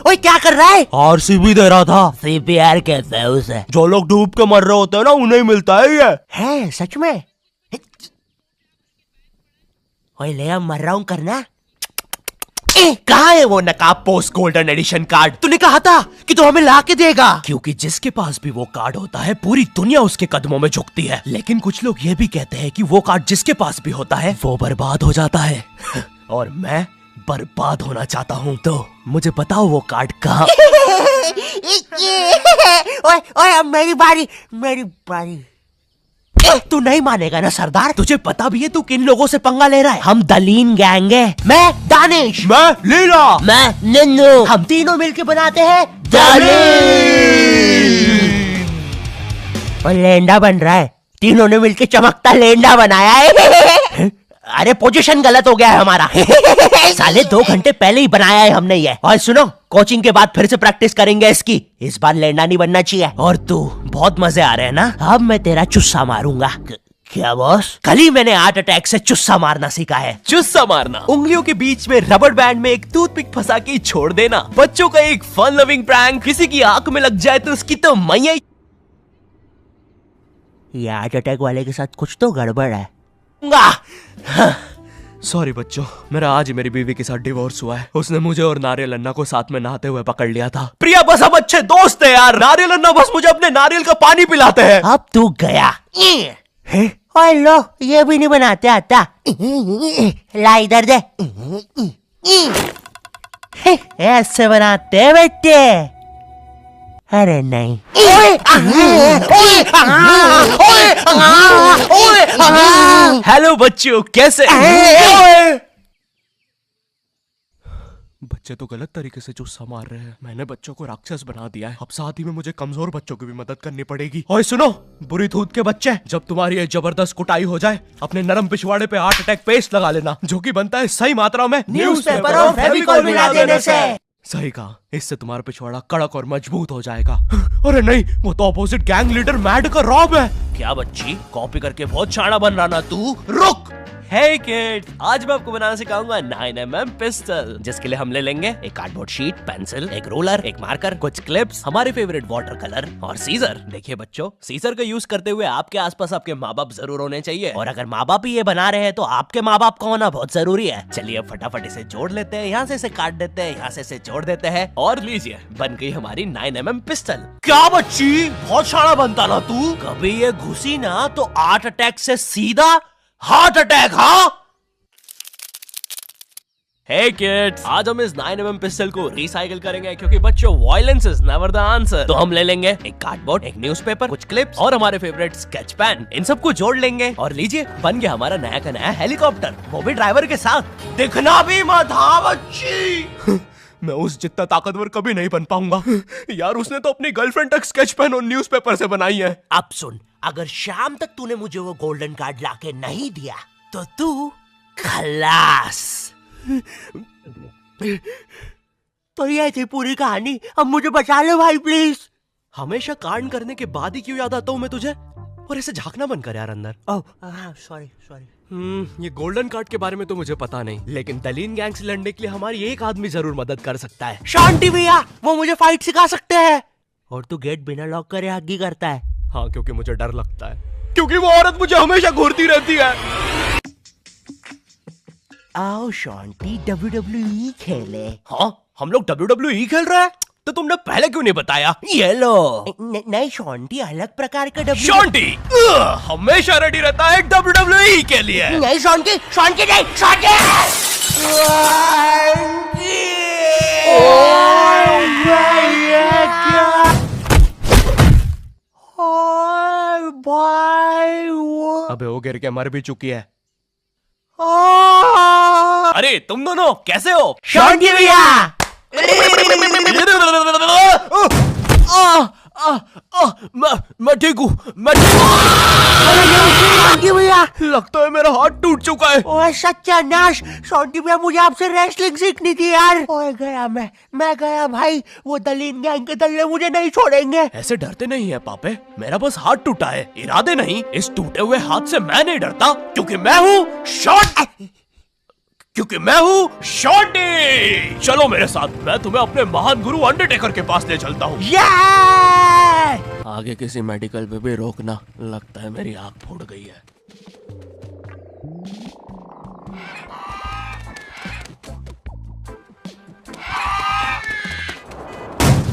ओए क्या कर रहा है? आरसीबी दे रहा था। सीपीआर कहते हैं उसे। जो लोग डूब के मर रहे होते हैं ना उन्हें मिलता है ये। है सच में? ओए ले अब मर रहा हूँ करना। कहाँ है वो नकाब पोस्ट गोल्डन एडिशन कार्ड? तूने कहा था कि तू हमें ला के देगा। क्योंकि जिसके पास भी वो कार्ड होता है पूरी दुनिया उसके कदमों में झुकती है। लेकिन कुछ लोग ये भी कहते हैं कि वो कार्ड जिसके पास भी होता है वो बर्बाद हो जाता है। और मैं बर्बाद होना चाहता हूँ, तो मुझे बताओ वो कार्ड कहाँ? ओए ओए अब मेरी बारी। तू नहीं मानेगा ना सरदार? तुझे पता भी है तू किन लोगों से पंगा ले रहा है? हम दलीन गैंग है। मैं दानिश, मैं लीला, मैं नन्नू। हम तीनों मिलके बनाते हैं दलीन। और लेंडा बन रहा है। तीनों ने मिलके चमकता लेंडा बनाया है। अरे पोजीशन गलत हो गया है हमारा। साले 2 घंटे पहले ही बनाया है हमने ये। और सुनो, कोचिंग के बाद फिर से प्रैक्टिस करेंगे इसकी। इस बार लेंडा नहीं बनना चाहिए। और तू बहुत मजे आ रहे हैं ना? अब मैं तेरा चुस्सा मारूंगा। क्या बॉस? कल ही मैंने हार्ट अटैक से चुस्सा मारना सीखा है। चुस्सा मारना उंगलियों के बीच में रबर बैंड में एक टूथपिक फंसा के छोड़ देना। बच्चों का एक फन लविंग प्रैंक। किसी की आंख में लग जाए तो उसकी तो मैया। ये हार्ट अटैक वाले के साथ कुछ तो गड़बड़ है। सॉरी बच्चों, मेरा आज ही मेरी बीवी के साथ डिवोर्स हुआ है। उसने मुझे और नारियल अन्ना को साथ में नहाते हुए पकड़ लिया था। प्रिया बस हम अच्छे दोस्त हैं यार। नारियल अन्ना बस मुझे अपने नारियल का पानी पिलाते हैं। अब तू गया। ओए लो, ये भी नहीं बनाते आता। ला इधर दे। ऐसे बनाते हैं बेटे। अरे नहीं। हेलो बच्चों, कैसे? बच्चे तो गलत तरीके से चुस्सा मार रहे हैं। मैंने बच्चों को राक्षस बना दिया है। अब साथ ही में मुझे कमजोर बच्चों की भी मदद करनी पड़ेगी। और सुनो बुरी धूत के बच्चे, जब तुम्हारी ये जबरदस्त कुटाई हो जाए अपने नरम पिछवाड़े पे हार्ट अटैक पेस्ट लगा लेना, जो कि बनता है सही मात्रा में न्यूज़पेपर और फेविकोल मिला देने से। सही कहा, इससे तुम्हारा पिछवाड़ा कड़क और मजबूत हो जाएगा। अरे नहीं, वो तो अपोजिट गैंग लीडर मैड का रॉब है। क्या बच्ची, कॉपी करके बहुत शाना बन रहा ना तू? रुक। हे किड, आज मैं आपको बनाना सिखाऊंगा 9mm पिस्टल, जिसके लिए हम ले लेंगे एक कार्डबोर्ड शीट, पेंसिल, एक रोलर, एक मार्कर, कुछ क्लिप्स, हमारे फेवरेट वाटर कलर और सीजर। देखिए बच्चों, सीजर का यूज करते हुए आपके आसपास आपके माँ बाप जरूर होने चाहिए। और अगर माँ बाप ही ये बना रहे हैं तो आपके माँ बाप का होना बहुत जरूरी है। चलिए अब फटाफट इसे जोड़ लेते हैं। यहाँ से इसे काट देते हैं, यहाँ से इसे जोड़ देते हैं और लीजिए बन गई हमारी 9mm पिस्टल। क्या बच्ची, बहुत शाना बनता ना तू? कभी ये घुसी ना तो हार्ट अटैक से सीधा हार्ट अटैक। हाँ हे किड्स, आज हम इस 9mm पिस्टल को रिसाइकिल करेंगे क्योंकि बच्चों violence is never the answer. तो हम ले लेंगे एक कार्डबोर्ड, एक न्यूज़पेपर, कुछ क्लिप्स और हमारे फेवरेट स्केच पेन। इन सबको जोड़ लेंगे और लीजिए बन गया हमारा नया का नया हेलीकॉप्टर, वो भी ड्राइवर के साथ। दिखना भी मत। हाँ बच्ची। मैं उस जितना ताकतवर कभी नहीं बन पाऊंगा यार। उसने तो अपनी गर्लफ्रेंड तक स्केच पेन और न्यूज़पेपर से बनाई है। अब सुन, अगर शाम तक तूने मुझे वो गोल्डन कार्ड लाके नहीं दिया तो तू खलास। तो ये थी पूरी कहानी। अब मुझे बचा लो भाई प्लीज। हमेशा कांड करने के बाद ही क्यों याद आता हूँ मैं तुझे? और इसे झांकना बंद कर यार अंदर। Oh sorry. ये गोल्डन कार्ड के बारे में तो मुझे पता नहीं, लेकिन दलीन गैंग से लड़ने के लिए हमारी एक आदमी जरूर मदद कर सकता है। शांति भैया, वो मुझे फाइट सिखा सकते हैं। और तू गेट बिना लॉक करे हग्गी करता है। हाँ, क्योंकि मुझे डर लगता है, क्योंकि वो औरत मुझे हमेशा घूरती रहती है। आओ शांति WWE खेले। हाँ, हम लोग WWE खेल रहे हैं? तो तुमने पहले क्यों नहीं बताया? ये लो। नहीं शांति अलग प्रकार का शांति हमेशा रेडी रहता है WWE के लिए। नहीं शांति नहीं शांति। अबे वो गिर के मर भी चुकी है। अरे तुम दोनों कैसे हो? शांति भैया। मैं ठीक हूँ। भैया लगता है मेरा हाथ टूट चुका है। ओए सत्यानाश, शांति भैया मुझे आपसे रेसलिंग सीखनी थी यार। ओए गया मैं गया भाई। वो दलीन गैंग के दल्ले मुझे नहीं छोड़ेंगे। ऐसे डरते नहीं है पापे, मेरा बस हाथ टूटा है, इरादे नहीं। इस टूटे हुए हाथ से मैं नहीं डरता क्योंकि मैं हूँ शॉट। क्योंकि मैं हूँ शॉर्टी। चलो मेरे साथ, मैं तुम्हें अपने महान गुरु अंडरटेकर के पास ले चलता हूँ। आगे किसी मेडिकल पे भी रोकना, लगता है मेरी आंख फूट गई है।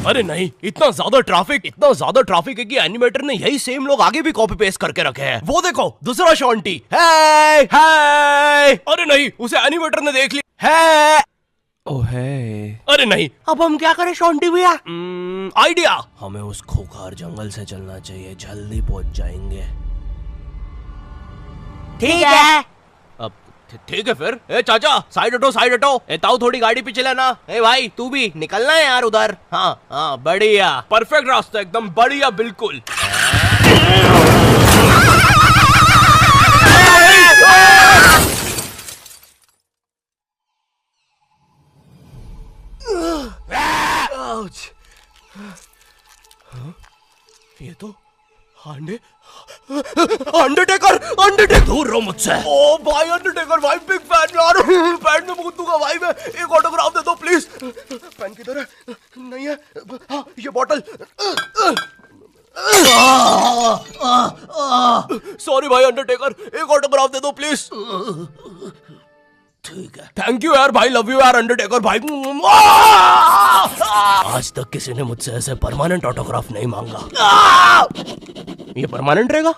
अरे नहीं, इतना ज्यादा ट्रैफिक है कि एनिमेटर ने यही सेम लोग आगे भी कॉपी पेस्ट करके रखे हैं। वो देखो, दूसरा शॉन्टी। हे हे, अरे नहीं, उसे एनिमेटर ने देख लिया है। ओह है, अरे नहीं, अब हम क्या करें शॉन्टी भैया? आइडिया, हमें उस खूंखार जंगल से चलना चाहिए, जल्दी पहुंच जाएंगे। ठीक है। अब ठीक है फिर। ए चाचा, साइड हटो। ए ताऊ, थोड़ी गाड़ी पीछे लेना। ए भाई, तू भी निकलना है यार उधर। हाँ, बढ़िया, परफेक्ट रास्ता, एकदम बढ़िया, बिल्कुल। ये तो अंडरटेकर दूर रहो मुझसे। ओ भाई अंडरटेकर भाई, बिग फैन यार। पैंट में मुंह दूंगा भाई मैं। एक ऑटोग्राफ दे दो प्लीज। पेन किधर है? नहीं है। हाँ, ये बॉटल। सॉरी भाई अंडरटेकर, एक ऑटोग्राफ दे दो प्लीज। ठीक है, थैंक यू यार भाई, लव यू यार अंडरटेकर भाई। आज तक किसी ने मुझसे ऐसे परमानेंट ऑटोग्राफ नहीं मांगा। ये परमानेंट रहेगा?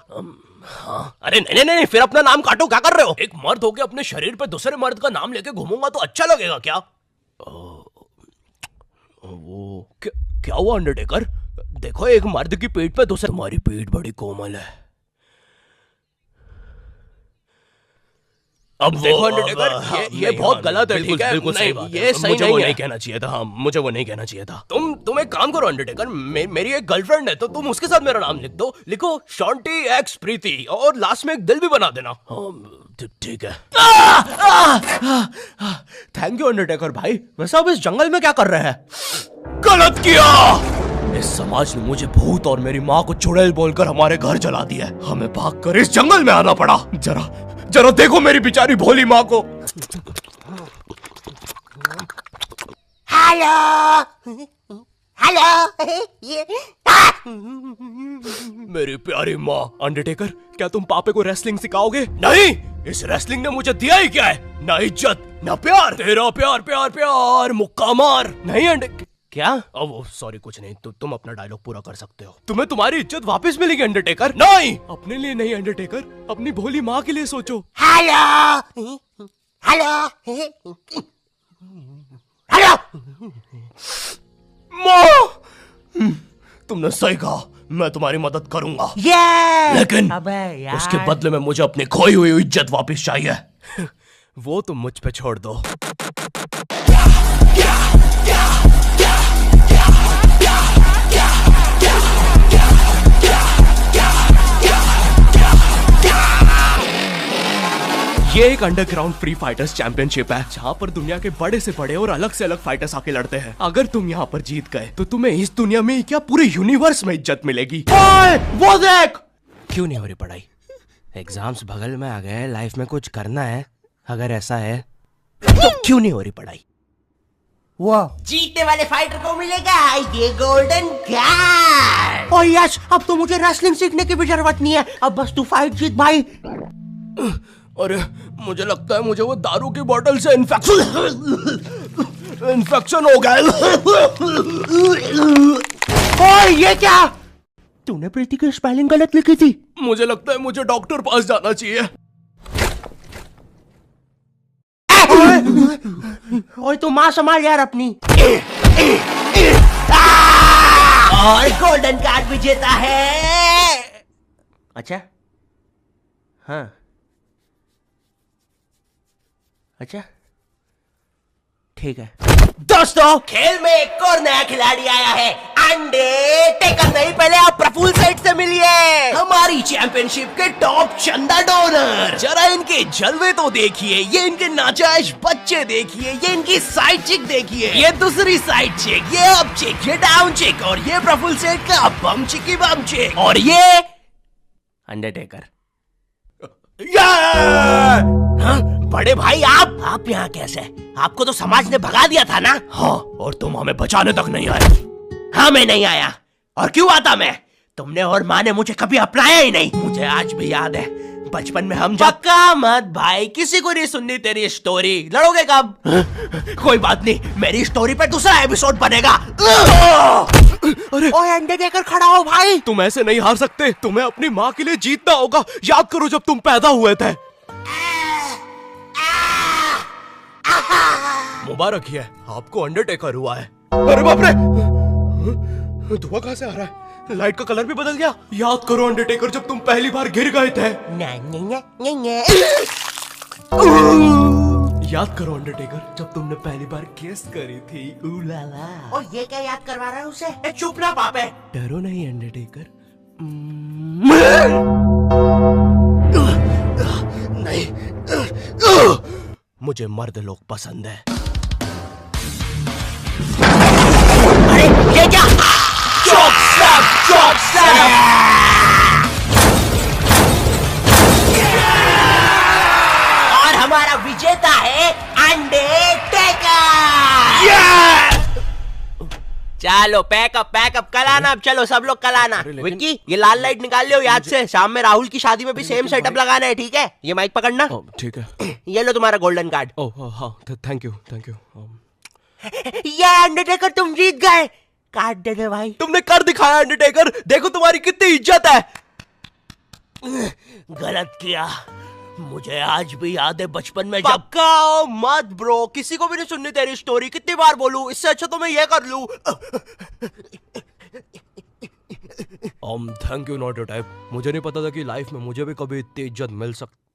हाँ। अरे नहीं, फिर अपना नाम काटो, क्या कर रहे हो? एक मर्द होके अपने शरीर पे दूसरे मर्द का नाम लेके घूमूंगा तो अच्छा लगेगा क्या? वो क्या हुआ अंडरटेकर? देखो, एक मर्द की पीठ पे दूसरे। तुम्हारी पीठ बड़ी कोमल है। अब देखो अंडरटेकर, ये बहुत गलत है, ठीक है? बिल्कुल सही बात है। ये सही नहीं है। नहीं कहना चाहिए था। हाँ, मुझे वो नहीं कहना चाहिए था। तुम एक काम करो अंडरटेकर, मेरी एक गर्लफ्रेंड है, तो तुम उसके साथ मेरा नाम लिख दो। लिखो शॉन्टी एक्स प्रीति, और लास्ट में एक दिल भी बना देना। ठीक है। थैंक यू अंडरटेकर भाई। वैसे अब इस जंगल में क्या कर रहे हैं? गलत किया। इस समाज ने मुझे भूत और मेरी माँ को चुड़ैल बोलकर हमारे घर जला दिया। हमें भागकर इस जंगल में आना पड़ा। जरा देखो मेरी बेचारी भोली माँ को। हेलो। मेरी प्यारी माँ। अंडरटेकर, क्या तुम पापे को रेसलिंग सिखाओगे? नहीं, इस रेसलिंग ने मुझे दिया ही क्या है? ना इज्जत, ना प्यार। तेरा प्यार मुक्का मार। नहीं क्या? वो सॉरी, कुछ नहीं। तुम अपना डायलॉग पूरा कर सकते हो। तुम्हें तुम्हारी इज्जत वापस मिलेगी अंडरटेकर। नहीं, अपने लिए नहीं अंडरटेकर, अपनी भोली माँ के लिए सोचो। हेलो। माँ, तुमने सही कहा, मैं तुम्हारी मदद करूंगा। लेकिन उसके बदले में मुझे अपनी खोई हुई इज्जत वापस चाहिए। वो तुम मुझ पे छोड़ दो। ये एक अंडरग्राउंड फ्री फाइटर्स चैंपियनशिप है, जहाँ पर दुनिया के बड़े से बड़े और अलग से अलग फाइटर्स आके लड़ते हैं। अगर तुम यहाँ पर जीत गए तो तुम्हें इस दुनिया में क्या, पूरे यूनिवर्स में इज्जत मिलेगी। वो देख। क्यों नहीं हो रही पढ़ाई? एग्जाम्स बगल में आ गए, लाइफ में कुछ करना है। अगर ऐसा है तो क्यों नहीं हो रही पढ़ाई? वो जीतने वाले फाइटर को मिलेगा ये गोल्डन कार्ड। और यस, अब तो मुझे रेसलिंग सीखने की भी जरूरत नहीं है। अब बस तू फाइट जीत भाई। अरे मुझे लगता है मुझे वो दारू की बोतल से इन्फेक्शन हो गया। ओए, ये क्या? तूने प्रीति की स्पेलिंग गलत लिखी थी। मुझे लगता है मुझे डॉक्टर पास जाना चाहिए। ओए, तू माँ संभाल यार अपनी। और गोल्डन कार्ड भी जीता है। अच्छा, हाँ, अच्छा, ठीक है। दोस्तों, खेल में एक और नया खिलाड़ी आया है। अंडरटेकर नहीं, पहले आप प्रफुल्ल सेठ से मिलिए, हमारी चैंपियनशिप के टॉप चंदा डोनर। जरा इनके जलवे तो देखिए, ये इनके नाजायज बच्चे देखिए, ये इनकी साइड चिक देखिए, ये दूसरी साइड चिक, ये अप चिक, ये डाउन चिक, और ये प्रफुल्ल सेठ का बम चिकी बम चिक, और ये अंडरटेकर। हाँ? बड़े भाई आप यहाँ कैसे? आपको तो समाज ने भगा दिया था ना? हाँ, और तुम हमें बचाने तक नहीं आए। हाँ, मैं नहीं आया। और क्यों आता मैं? तुमने और माँ ने मुझे कभी अपनाया ही नहीं। मुझे आज भी याद है, बचपन में हम पक्का मत भाई, किसी को नहीं सुननी तेरी स्टोरी। लड़ोगे कब? कोई बात नहीं, मेरी स्टोरी पे दूसरा एपिसोड बनेगा। अरे ओए अंडरटेकर, खड़ा हो भाई। तुम ऐसे नहीं हार सकते, तुम्हें अपनी माँ के लिए जीतना होगा। याद करो जब तुम पैदा हुए थे। मुबारक है, आपको अंडरटेकर हुआ है। अरे बाप रे, धुआं कहां से आ रहा है? लाइट का कलर भी बदल गया। याद करो अंडरटेकर, जब तुम पहली बार गिर गए थे। याद करो अंडरटेकर, जब तुमने पहली बार किस करी थी। उलाला। और ये क्या याद करवा रहा है उसे? चुप ना पापे। डरो नहीं अंडरटेकर। नहीं, मुझे मर्द लोग पसंद है। अरे ये क्या? और हमारा विजेता है अंडरटेकर। चलो पैकअप कल आना। अब चलो सब लोग कल आना। विक्की, ये लाल लाइट निकाल लियो याद से। शाम में राहुल की शादी में भी सेम सेटअप लगाना है, ठीक है? ये माइक पकड़ना। ठीक है। ये लो तुम्हारा गोल्डन कार्ड। ओह हाँ, थैंक यू। ये अंडरटेकर, तुम जीत गए। कार्ड दे दे भाई। तुमने कर दिखाया अंडरटेकर, देखो तुम्हारी कितनी इज्जत है। गलत किया। मुझे आज भी याद है बचपन में जब। पक्का मत ब्रो, किसी को भी नहीं सुननी तेरी स्टोरी। कितनी बार बोलूं? इससे अच्छा तो मैं ये कर लूं। Thank you not your type. मुझे नहीं पता था कि लाइफ में मुझे भी कभी इतनी इज्जत मिल सकती।